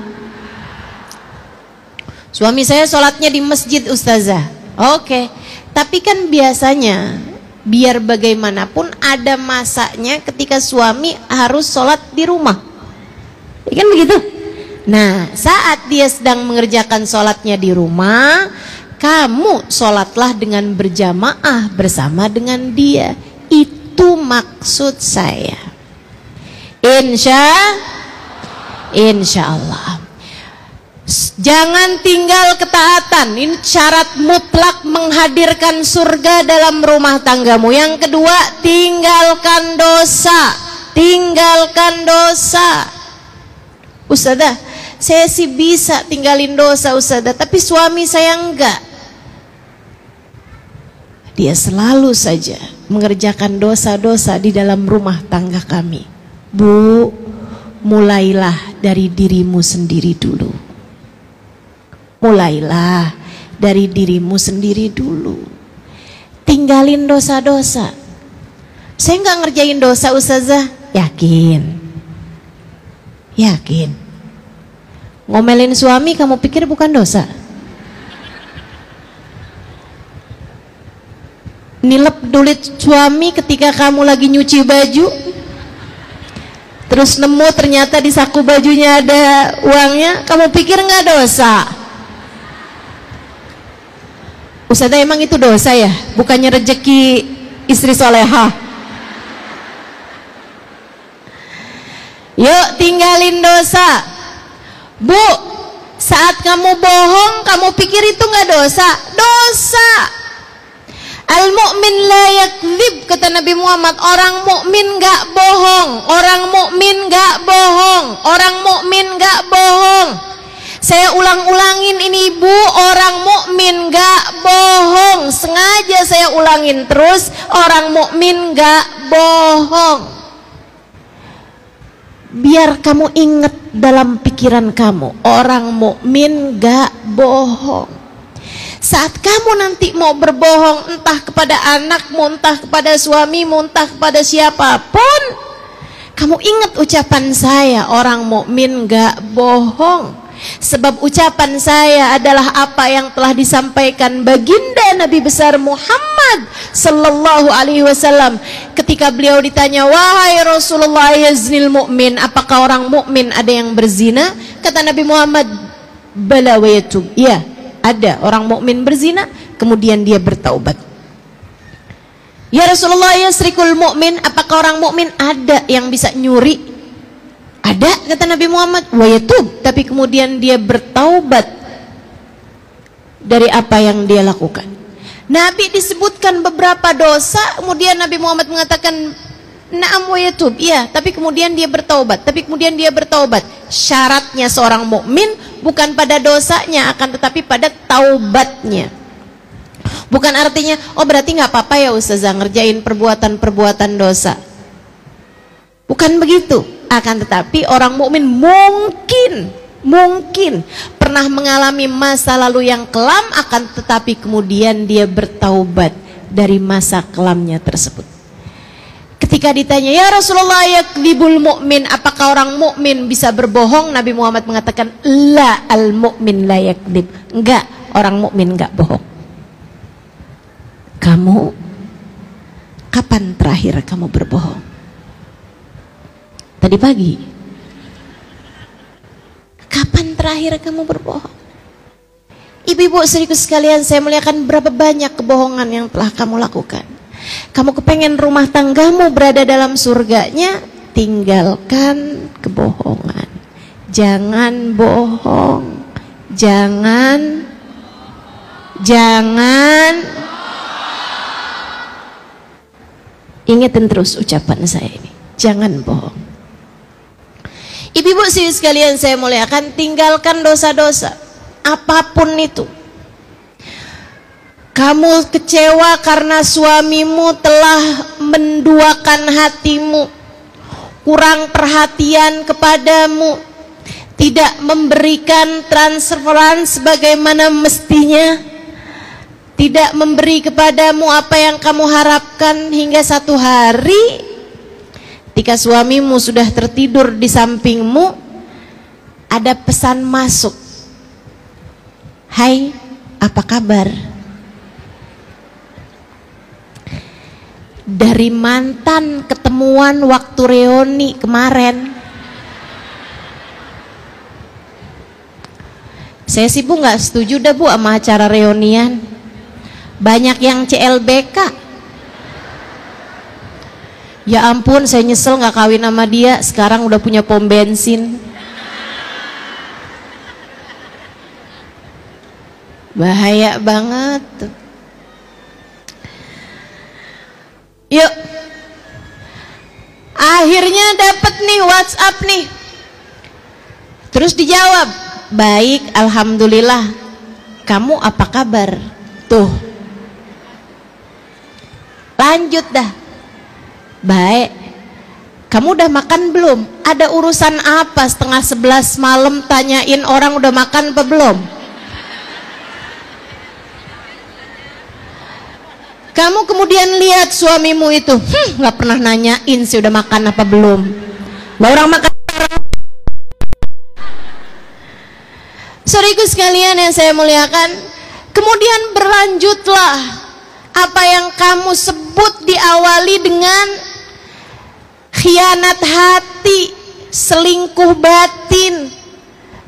Suami saya sholatnya di masjid ustazah. Oke. Tapi kan biasanya biar bagaimanapun ada masanya ketika suami harus sholat di rumah, ya kan begitu? Nah, saat dia sedang mengerjakan sholatnya di rumah, kamu sholatlah dengan berjamaah bersama dengan dia. Itu maksud saya. Insya Allah. Jangan tinggal ketaatan. Ini syarat mutlak menghadirkan surga dalam rumah tanggamu. Yang kedua, tinggalkan dosa. Tinggalkan dosa. Ustazah, saya sih bisa tinggalin dosa Ustazah, tapi suami saya enggak. Dia selalu saja mengerjakan dosa-dosa di dalam rumah tangga kami. Bu, mulailah dari dirimu sendiri dulu. Mulailah dari dirimu sendiri dulu. Tinggalin dosa-dosa. Saya enggak ngerjain dosa Ustazah. Yakin? Yakin? Ngomelin suami kamu pikir bukan dosa? Nilep dulit suami ketika kamu lagi nyuci baju, terus nemu ternyata di saku bajunya ada uangnya, kamu pikir nggak dosa? Ustazah, emang itu dosa ya? Bukannya rezeki istri solehah? Yuk tinggalin dosa. Bu, saat kamu bohong, kamu pikir itu nggak dosa? Dosa. Al-mu'min la yakdzib, kata Nabi Muhammad. Orang mukmin nggak bohong. Orang mukmin nggak bohong. Orang mukmin nggak bohong. Saya ulang-ulangin ini Bu, orang mukmin nggak bohong. Sengaja saya ulangin terus, orang mukmin nggak bohong. Biar kamu ingat dalam pikiran kamu, orang mukmin gak bohong. Saat kamu nanti mau berbohong, entah kepada anakmu, entah kepada suamimu, entah kepada siapapun, kamu ingat ucapan saya, orang mukmin gak bohong. Sebab ucapan saya adalah apa yang telah disampaikan baginda Nabi besar Muhammad sallallahu alaihi wasallam ketika beliau ditanya, wahai Rasulullah, yaznil mu'min, apakah orang mukmin ada yang berzina? Kata Nabi Muhammad, bala wa yatub, ya ada orang mukmin berzina kemudian dia bertaubat. Ya Rasulullah, yasrikul mu'min, apakah orang mukmin ada yang bisa nyuri? Ada, kata Nabi Muhammad, wa yatub, tapi kemudian dia bertaubat dari apa yang dia lakukan. Nabi disebutkan beberapa dosa, kemudian Nabi Muhammad mengatakan na'am wa yatub, iya, tapi kemudian dia bertaubat. Tapi kemudian dia bertaubat. Syaratnya seorang mukmin bukan pada dosanya, akan tetapi pada taubatnya. Bukan artinya, oh berarti nggak apa-apa ya Ustazah ngerjain perbuatan-perbuatan dosa. Bukan begitu. Akan tetapi orang mukmin mungkin pernah mengalami masa lalu yang kelam, akan tetapi kemudian dia bertaubat dari masa kelamnya tersebut. Ketika ditanya, ya Rasulullah, yakdzibul mu'min, apakah orang mukmin bisa berbohong? Nabi Muhammad mengatakan, la, al mu'min la yakdzib, enggak, orang mukmin enggak bohong. Kamu kapan terakhir kamu berbohong? Tadi pagi. Kapan terakhir kamu berbohong? Ibu-ibu saudaraku sekalian, saya muliakan, berapa banyak kebohongan yang telah kamu lakukan. Kamu kepengen rumah tanggamu berada dalam surganya, tinggalkan kebohongan. Jangan bohong. Jangan ingetin terus ucapan saya ini. Jangan bohong. Ibu-ibu sekalian saya muliakan, tinggalkan dosa-dosa apapun itu. Kamu kecewa karena suamimu telah menduakan hatimu, kurang perhatian kepadamu, tidak memberikan transferan sebagaimana mestinya, tidak memberi kepadamu apa yang kamu harapkan, hingga satu hari ketika suamimu sudah tertidur di sampingmu, ada pesan masuk. Hai, apa kabar? Dari mantan ketemuan waktu reuni kemarin. Saya sih Bu nggak setuju dah Bu sama acara reunian. Banyak yang CLBK. Ya ampun, saya nyesel nggak kawin sama dia. Sekarang udah punya pom bensin. Bahaya banget. Yuk. Akhirnya dapat nih WhatsApp nih. Terus dijawab, baik, alhamdulillah. Kamu apa kabar? Tuh. Lanjut dah. Baik. Kamu udah makan belum? Ada urusan apa setengah 11 malam tanyain orang udah makan apa belum? Kamu kemudian lihat suamimu itu, nggak pernah nanyain sih udah makan apa belum. Lah orang makan. Saudaraku sekalian yang saya muliakan, kemudian berlanjutlah apa yang kamu sebut diawali dengan khianat hati, selingkuh batin.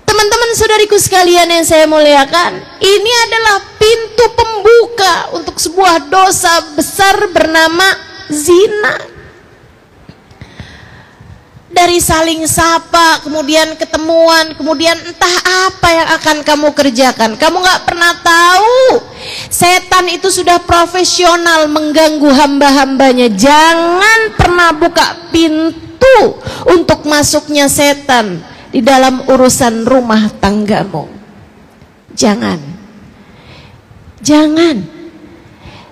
Teman-teman saudariku sekalian yang saya muliakan, ini adalah pintu pembuka untuk sebuah dosa besar bernama zina. Dari saling sapa, kemudian ketemuan, kemudian entah apa yang akan kamu kerjakan. Kamu gak pernah tahu setan itu sudah profesional mengganggu hamba-hambanya. Jangan pernah buka pintu untuk masuknya setan di dalam urusan rumah tanggamu. Jangan. Jangan.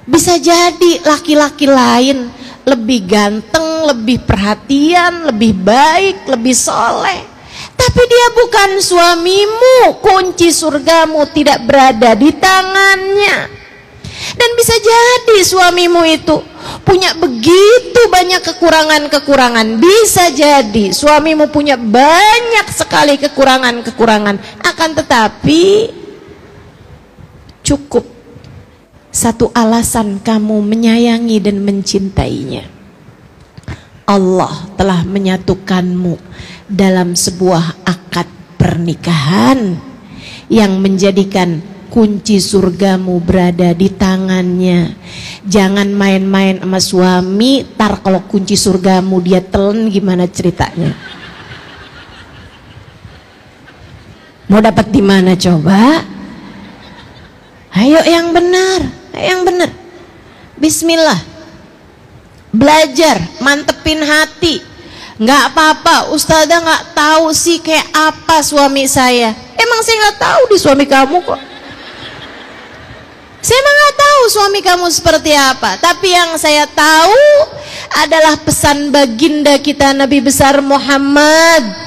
Bisa jadi laki-laki lain lebih ganteng, lebih perhatian, lebih baik, lebih soleh, tapi dia bukan suamimu. Kunci surgamu tidak berada di tangannya. Dan bisa jadi suamimu itu punya begitu banyak kekurangan-kekurangan. Bisa jadi suamimu punya banyak sekali kekurangan-kekurangan. Akan tetapi cukup satu alasan kamu menyayangi dan mencintainya. Allah telah menyatukanmu dalam sebuah akad pernikahan yang menjadikan kunci surgamu berada di tangannya. Jangan main-main sama suami, tar kalau kunci surgamu dia telan gimana ceritanya? Mau dapat di mana coba? Ayo yang benar. Yang benar. Bismillah. Belajar, mantepin hati. Nggak apa-apa, ustazah nggak tahu sih kayak apa suami saya. Emang saya nggak tahu di suami kamu kok. Saya emang nggak tahu suami kamu seperti apa. Tapi yang saya tahu adalah pesan baginda kita Nabi besar Muhammad.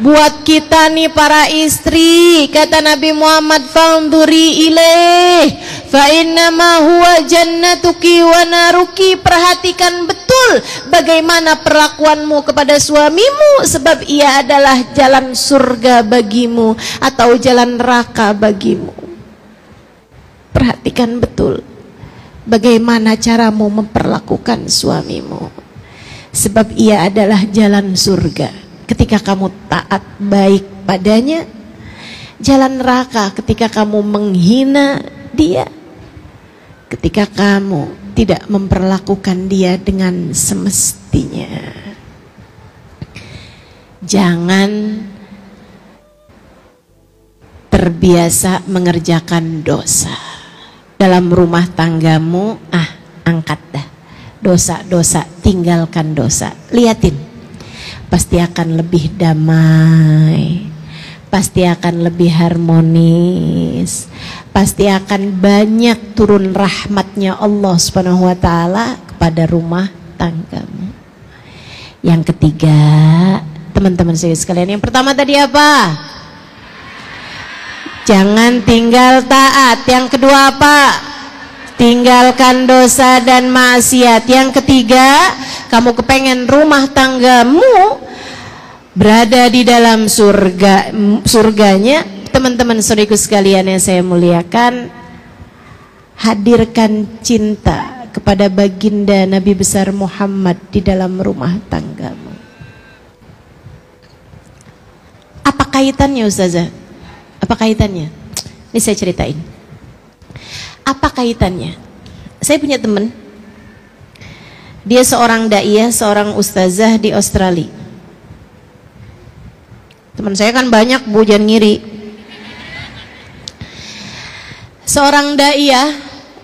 Buat kita nih para istri, kata Nabi Muhammad, fanduri ilaih fa innama huwa jannatuki wa naruki. Perhatikan betul bagaimana perlakuanmu kepada suamimu, sebab ia adalah jalan surga bagimu atau jalan neraka bagimu. Perhatikan betul bagaimana caramu memperlakukan suamimu, sebab ia adalah jalan surga ketika kamu taat baik padanya, jalan neraka ketika kamu menghina dia, ketika kamu tidak memperlakukan dia dengan semestinya. Jangan terbiasa mengerjakan dosa dalam rumah tanggamu. Angkat dah dosa-dosa, tinggalkan dosa. Liatin, pasti akan lebih damai, pasti akan lebih harmonis, pasti akan banyak turun rahmatnya Allah Subhanahu wa ta'ala kepada rumah tanggamu. Yang ketiga, teman-teman saya sekalian, yang pertama tadi apa? Jangan tinggal taat. Yang kedua apa? Tinggalkan dosa dan maksiat. Yang ketiga, kamu kepengen rumah tanggamu berada di dalam surganya. Teman-teman saudariku sekalian yang saya muliakan, hadirkan cinta kepada baginda Nabi besar Muhammad di dalam rumah tanggamu. Apa kaitannya Ustazah? Apa kaitannya? Ini saya ceritain. Apa kaitannya? Saya punya teman. Dia seorang daiyah, seorang ustazah di Australia. Teman saya kan banyak, Bu, jangan ngiri. Seorang daiyah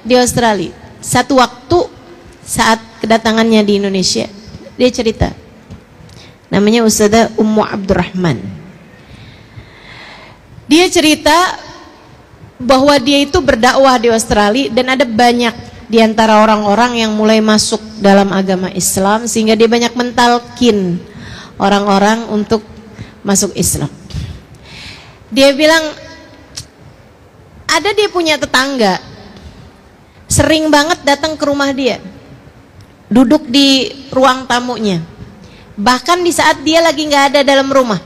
di Australia. Satu waktu saat kedatangannya di Indonesia, dia cerita. Namanya Ustazah Ummu Abdurrahman. Dia cerita bahwa dia itu berdakwah di Australia dan ada banyak di antara orang-orang yang mulai masuk dalam agama Islam, sehingga dia banyak mentalkin orang-orang untuk masuk Islam. Dia bilang ada dia punya tetangga sering banget datang ke rumah dia, duduk di ruang tamunya, bahkan di saat dia lagi nggak ada dalam rumah.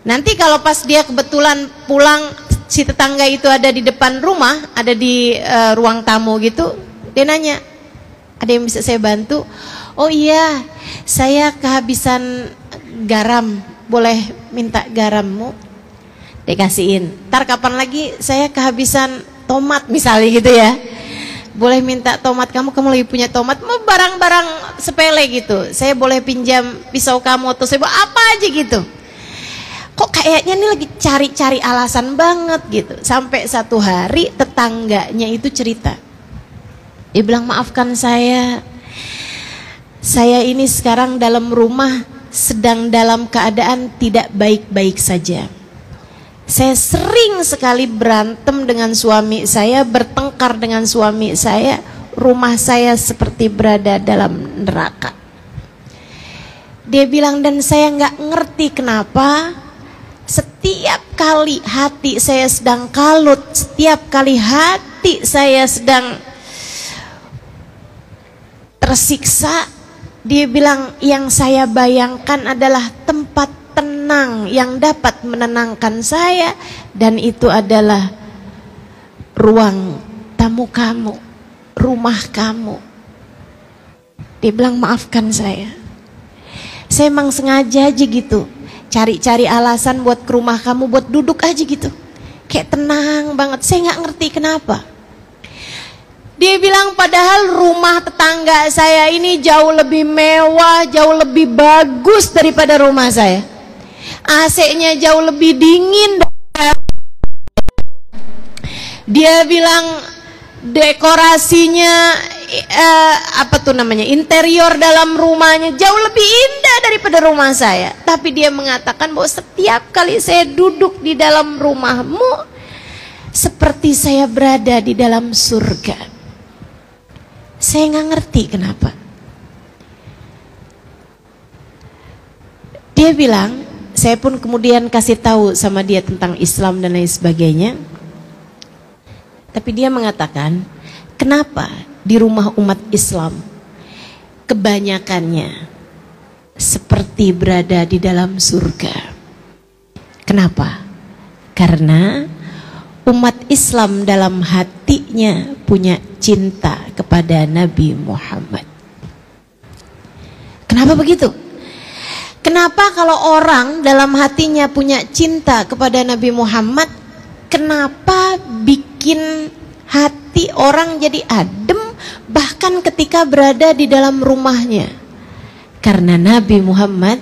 Nanti kalau pas dia kebetulan pulang, si tetangga itu ada di depan rumah, ada di ruang tamu gitu, dia nanya, ada yang bisa saya bantu? Oh iya, saya kehabisan garam, boleh minta garammu? Dikasihin. Ntar kapan lagi saya kehabisan tomat misalnya gitu ya, boleh minta tomat kamu lagi punya tomat, mau barang-barang sepele gitu, saya boleh pinjam pisau kamu atau saya apa aja gitu. Kok kayaknya ini lagi cari-cari alasan banget gitu. Sampai satu hari tetangganya itu cerita, dia bilang, maafkan saya ini sekarang dalam rumah sedang dalam keadaan tidak baik-baik saja. Saya sering sekali berantem dengan suami saya, bertengkar dengan suami saya. Rumah saya seperti berada dalam neraka. Dia bilang, dan saya nggak ngerti kenapa setiap kali hati saya sedang kalut, setiap kali hati saya sedang tersiksa, dia bilang yang saya bayangkan adalah tempat tenang yang dapat menenangkan saya, dan itu adalah ruang tamu kamu, rumah kamu. Dia bilang, maafkan saya emang sengaja aja gitu, cari-cari alasan buat ke rumah kamu, buat duduk aja gitu, kayak tenang banget, saya nggak ngerti kenapa. Dia bilang padahal rumah tetangga saya ini jauh lebih mewah, jauh lebih bagus daripada rumah saya. AC-nya jauh lebih dingin. Dia bilang dekorasinya interior dalam rumahnya jauh lebih indah daripada rumah saya. Tapi dia mengatakan bahwa setiap kali saya duduk di dalam rumahmu seperti saya berada di dalam surga. Saya nggak ngerti kenapa. Dia bilang, saya pun kemudian kasih tahu sama dia tentang Islam dan lain sebagainya. Tapi dia mengatakan, kenapa di rumah umat Islam kebanyakannya seperti berada di dalam surga? Kenapa? Karena umat Islam dalam hatinya punya cinta kepada Nabi Muhammad. Kenapa begitu? Kenapa kalau orang dalam hatinya punya cinta kepada Nabi Muhammad, kenapa bikin hati orang jadi adem bahkan ketika berada di dalam rumahnya? Karena Nabi Muhammad,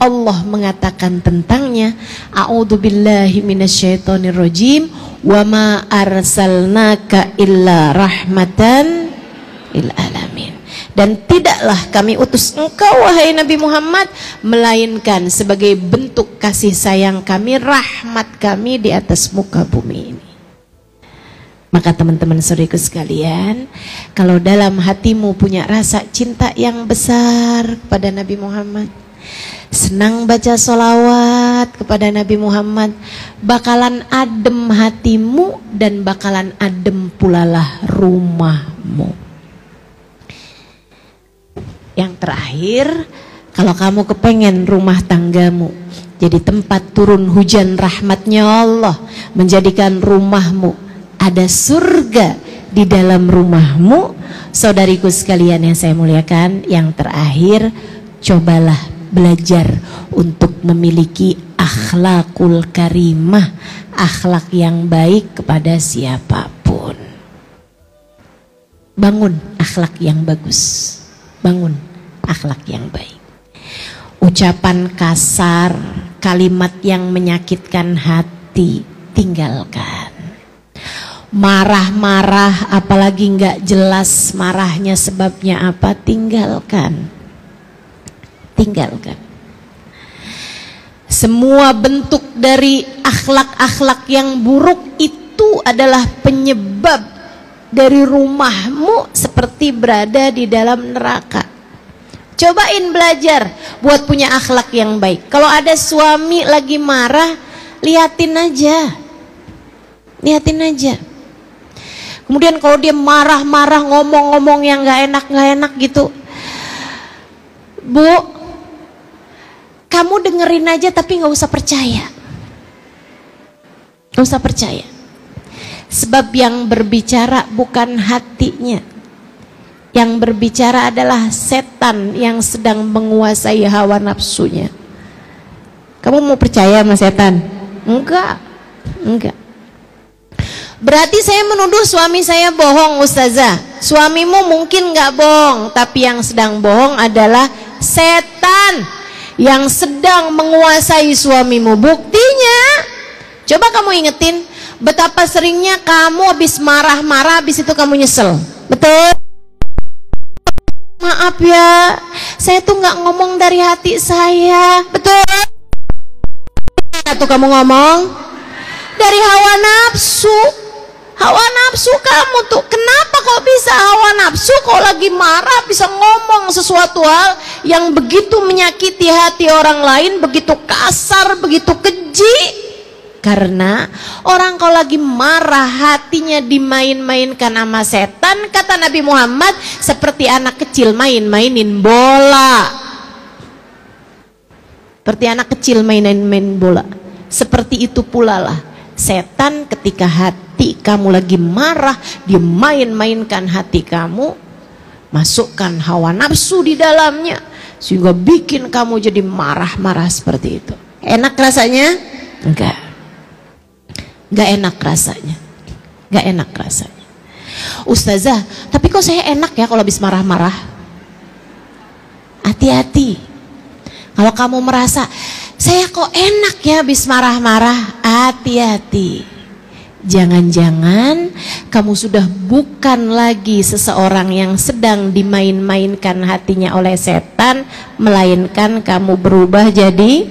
Allah mengatakan tentangnya, a'udzubillahi minasyaitonirrajim, wa ma arsalnaka illa rahmatan lil alamin. Dan tidaklah kami utus engkau wahai Nabi Muhammad melainkan sebagai bentuk kasih sayang kami, rahmat kami di atas muka bumi ini. Maka teman-teman saudaraku sekalian, kalau dalam hatimu punya rasa cinta yang besar kepada Nabi Muhammad, senang baca sholawat kepada Nabi Muhammad, bakalan adem hatimu dan bakalan adem pulalah rumahmu. Yang terakhir, kalau kamu kepengen rumah tanggamu jadi tempat turun hujan rahmatnya Allah, menjadikan rumahmu ada surga di dalam rumahmu, saudariku sekalian yang saya muliakan, yang terakhir, cobalah belajar untuk memiliki akhlakul karimah, akhlak yang baik kepada siapapun. Bangun akhlak yang bagus, bangun akhlak yang baik. Ucapan kasar, kalimat yang menyakitkan hati, tinggalkan. Marah-marah, apalagi nggak jelas marahnya sebabnya apa, tinggalkan. Tinggalkan. Semua bentuk dari akhlak-akhlak yang buruk itu adalah penyebab dari rumahmu seperti berada di dalam neraka. Cobain belajar buat punya akhlak yang baik. Kalau ada suami lagi marah, liatin aja. Liatin aja. Kemudian kalau dia marah-marah, ngomong-ngomong yang gak enak gitu. Bu, kamu dengerin aja tapi gak usah percaya. Gak usah percaya. Sebab yang berbicara bukan hatinya. Yang berbicara adalah setan yang sedang menguasai hawa nafsunya. Kamu mau percaya sama setan? Enggak. Enggak. Berarti saya menuduh suami saya bohong, Ustazah. Suamimu mungkin gak bohong, tapi yang sedang bohong adalah setan yang sedang menguasai suamimu. Buktinya, coba kamu ingetin betapa seringnya kamu habis marah-marah, habis itu kamu nyesel. Betul? Maaf ya, saya tuh nggak ngomong dari hati saya. Betul? Atau kamu ngomong dari hawa nafsu. Hawa nafsu kamu tuh, kenapa kok bisa hawa nafsu kok lagi marah bisa ngomong sesuatu hal yang begitu menyakiti hati orang lain, begitu kasar, begitu keji? Karena orang kalau lagi marah hatinya dimain-mainkan sama setan. Kata Nabi Muhammad, seperti anak kecil main-mainin bola. Seperti anak kecil main-main bola. Seperti itu pula lah setan ketika hati kamu lagi marah, dia main-mainkan hati kamu, masukkan hawa nafsu di dalamnya sehingga bikin kamu jadi marah-marah seperti itu. Enak rasanya? Enggak. Gak enak rasanya. Gak enak rasanya. Ustazah, tapi kok saya enak ya kalau habis marah-marah? Hati-hati. Kalau kamu merasa saya kok enak ya habis marah-marah, hati-hati. Jangan-jangan kamu sudah bukan lagi seseorang yang sedang dimain-mainkan hatinya oleh setan, melainkan kamu berubah jadi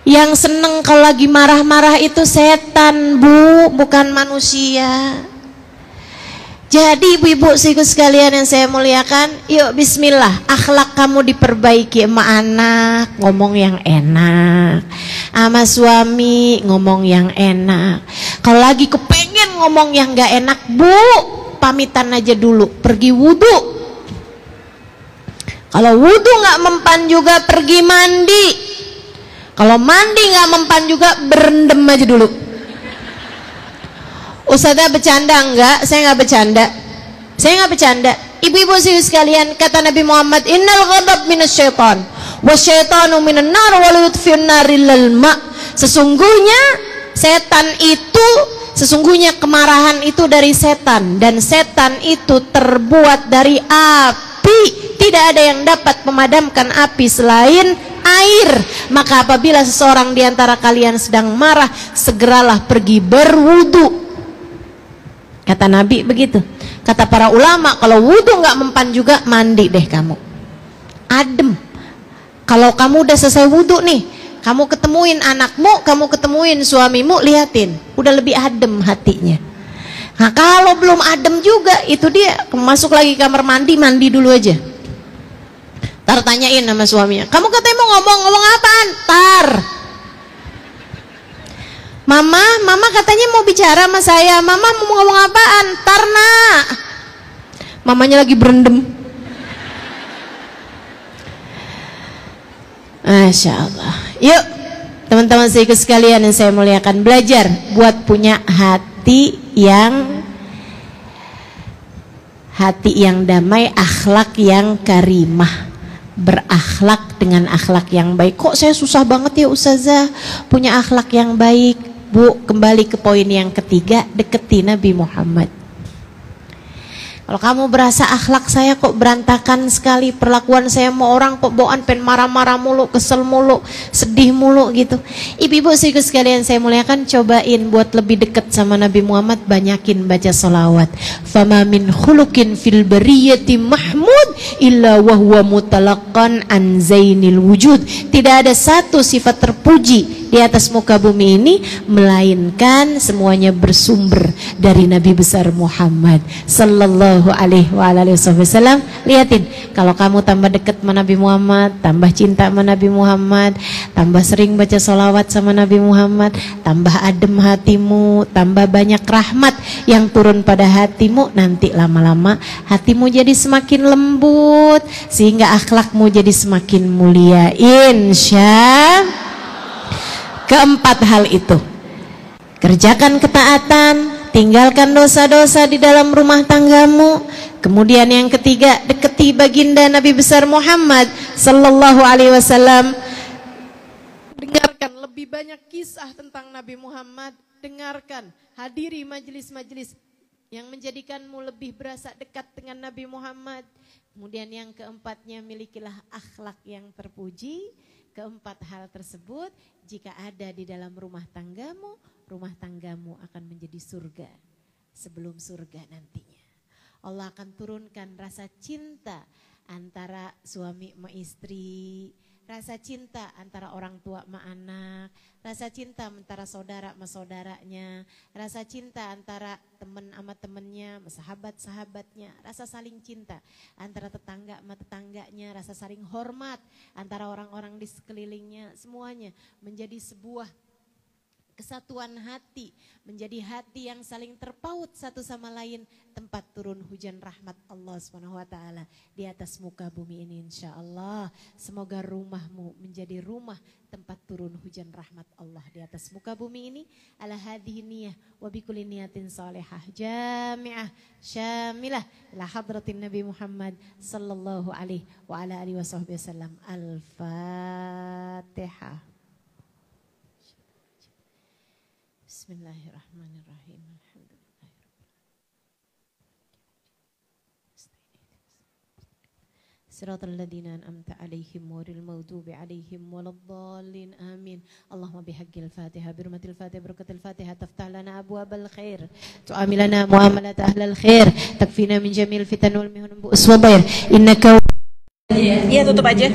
yang seneng kalau lagi marah-marah itu setan, Bu, bukan manusia. Jadi ibu-ibu sekalian yang saya muliakan, yuk bismillah, akhlak kamu diperbaiki sama anak, ngomong yang enak, sama suami ngomong yang enak. Kalau lagi kepengen ngomong yang gak enak, Bu, pamitan aja dulu, pergi wudhu. Kalau wudhu gak mempan juga pergi mandi. Kalau mandi nggak mempan juga berendam aja dulu. Ustazah bercanda enggak? Saya nggak bercanda. Saya nggak bercanda. Ibu-ibu sekalian, kata Nabi Muhammad, innal ghadab minasyaiton wasyaitanu minan nar wa yutfi'un naril ma. Sesungguhnya setan itu, sesungguhnya kemarahan itu dari setan, dan setan itu terbuat dari api. Tidak ada yang dapat memadamkan api selain air. Maka apabila seseorang di antara kalian sedang marah, segeralah pergi berwudu. Kata Nabi begitu. Kata para ulama, kalau wudu nggak mempan juga, mandi deh kamu. Adem. Kalau kamu udah selesai wudu nih, kamu ketemuin anakmu, kamu ketemuin suamimu, liatin, udah lebih adem hatinya. Nah kalau belum adem juga, itu dia masuk lagi kamar mandi, mandi dulu aja. Tar tanyain sama suaminya, kamu katanya mau ngomong apaan? Tar, mama katanya mau bicara sama saya, mama mau ngomong apaan? Tar nak, mamanya lagi berendam. Masya Allah. Yuk teman-teman sekalian yang saya muliakan, belajar buat punya hati yang damai, akhlak yang karimah. berakhlak dengan akhlak yang baik. Kok saya susah banget ya Ustazah punya akhlak yang baik? Bu, kembali ke poin yang ketiga, deketi Nabi Muhammad. Kalau kamu berasa akhlak saya kok berantakan sekali, perlakuan saya sama orang kok bawaan pen marah-marah mulu, kesel mulu, sedih mulu gitu. Ibu-ibu saudaraku sekalian saya muliakan, cobain buat lebih dekat sama Nabi Muhammad, banyakin baca salawat. Fama min khuluqin fil bariyati mahmud illa wa huwa mutalaqan an zainil wujud. Tidak ada satu sifat terpuji di atas muka bumi ini melainkan semuanya bersumber dari Nabi besar Muhammad sallallahu alaihi wasallam. Lihatin, kalau kamu tambah dekat sama Nabi Muhammad, tambah cinta sama Nabi Muhammad, tambah sering baca sholawat sama Nabi Muhammad, tambah adem hatimu, tambah banyak rahmat yang turun pada hatimu, nanti lama-lama hatimu jadi semakin lembut sehingga akhlakmu jadi semakin mulia, insya. Keempat hal itu, kerjakan ketaatan, tinggalkan dosa-dosa di dalam rumah tanggamu. Kemudian yang ketiga, deketi baginda Nabi besar Muhammad sallallahu alaihi wasallam. Dengarkan lebih banyak kisah tentang Nabi Muhammad, dengarkan, hadiri majelis-majelis yang menjadikanmu lebih berasa dekat dengan Nabi Muhammad. Kemudian yang keempatnya, milikilah akhlak yang terpuji. Keempat hal tersebut jika ada di dalam rumah tanggamu akan menjadi surga sebelum surga nantinya. Allah akan turunkan rasa cinta antara suami sama istri, rasa cinta antara orang tua sama anak, rasa cinta antara saudara sama saudaranya, rasa cinta antara teman sama temannya, sahabat-sahabatnya, rasa saling cinta antara tetangga sama tetangganya, rasa saling hormat antara orang-orang di sekelilingnya, semuanya menjadi sebuah kesatuan hati, menjadi hati yang saling terpaut satu sama lain, tempat turun hujan rahmat Allah SWT di atas muka bumi ini, insya Allah. Semoga rumahmu menjadi rumah tempat turun hujan rahmat Allah di atas muka bumi ini. Ala hadhihi niyah wa bikulli niyatin salihah jami'ah syamilah ila hadratin Nabi Muhammad sallallahu alaihi wa ala alihi wasallam. Al-Fatihah. Bismillahirrahmanirrahim. Siratal ladzina an'amta 'alaihim ghairil maghdubi 'alaihim waladdallin. Amin. Allahumma bihaqqil Fatihah, birmatil Fatihah, barakatil Fatihah, taftah lana abwabal khair, tu'amilana muamalat ahlal khair, takfina min jamil fitan wal mihun bu'us wa dhair. Innaka. Iya, tutup aja.